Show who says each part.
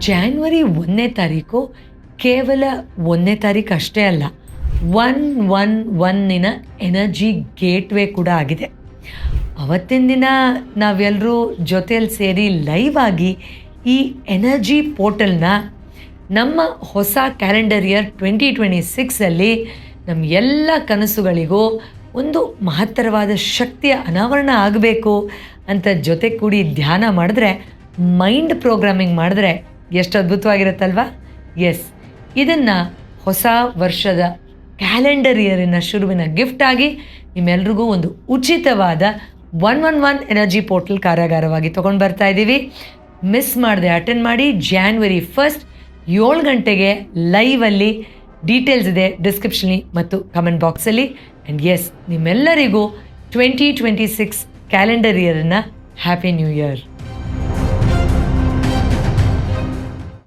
Speaker 1: January 1ನೇ ತಾರೀಕು ಕೇವಲ 1ನೇ ತಾರೀಕು ಅಷ್ಟೇ ಅಲ್ಲ, 111 ಎನರ್ಜಿ ಗೇಟ್ವೇ ಕೂಡ ಆಗಿದೆ. ಅವತ್ತಿನ ದಿನ ನಾವೆಲ್ಲರೂ ಜೊತೆಯಲ್ಲಿ ಸೇರಿ ಲೈವ್ ಆಗಿ ಈ ಎನರ್ಜಿ ಪೋರ್ಟಲ್ನ ನಮ್ಮ ಹೊಸ ಕ್ಯಾಲೆಂಡರ್ ಇಯರ್ 2026ಅಲ್ಲಿ ನಮ್ಮ ಎಲ್ಲ ಕನಸುಗಳಿಗೂ ಒಂದು ಮಹತ್ತರವಾದ ಶಕ್ತಿಯ ಅನಾವರಣ ಆಗಬೇಕು ಅಂತ ಜೊತೆ ಕೂಡಿ ಧ್ಯಾನ ಮಾಡಿದ್ರೆ, ಮೈಂಡ್ ಪ್ರೋಗ್ರಾಮಿಂಗ್ ಮಾಡಿದ್ರೆ ಎಷ್ಟು ಅದ್ಭುತವಾಗಿರುತ್ತಲ್ವ. ಎಸ್, ಇದನ್ನು ಹೊಸ ವರ್ಷದ ಕ್ಯಾಲೆಂಡರ್ ಇಯರಿನ ಶುರುವಿನ ಗಿಫ್ಟ್ ಆಗಿ ನಿಮ್ಮೆಲ್ರಿಗೂ ಒಂದು ಉಚಿತವಾದ 111 ಎನರ್ಜಿ ಪೋರ್ಟಲ್ ಕಾರ್ಯಾಗಾರವಾಗಿ ತೊಗೊಂಡು ಬರ್ತಾ ಇದ್ದೀವಿ. ಮಿಸ್ ಮಾಡದೆ ಅಟೆಂಡ್ ಮಾಡಿ. ಜಾನ್ವರಿ 1 7 ಗಂಟೆಗೆ ಲೈವಲ್ಲಿ. ಡೀಟೇಲ್ಸ್ ಇದೆ ಡಿಸ್ಕ್ರಿಪ್ಷನ್ಲಿ ಮತ್ತು ಕಮೆಂಟ್ ಬಾಕ್ಸಲ್ಲಿ. ಆ್ಯಂಡ್ ಎಸ್, ನಿಮ್ಮೆಲ್ಲರಿಗೂ 2026 ಕ್ಯಾಲೆಂಡರ್ ಇಯರನ್ನು ಹ್ಯಾಪಿ ನ್ಯೂ ಇಯರ್.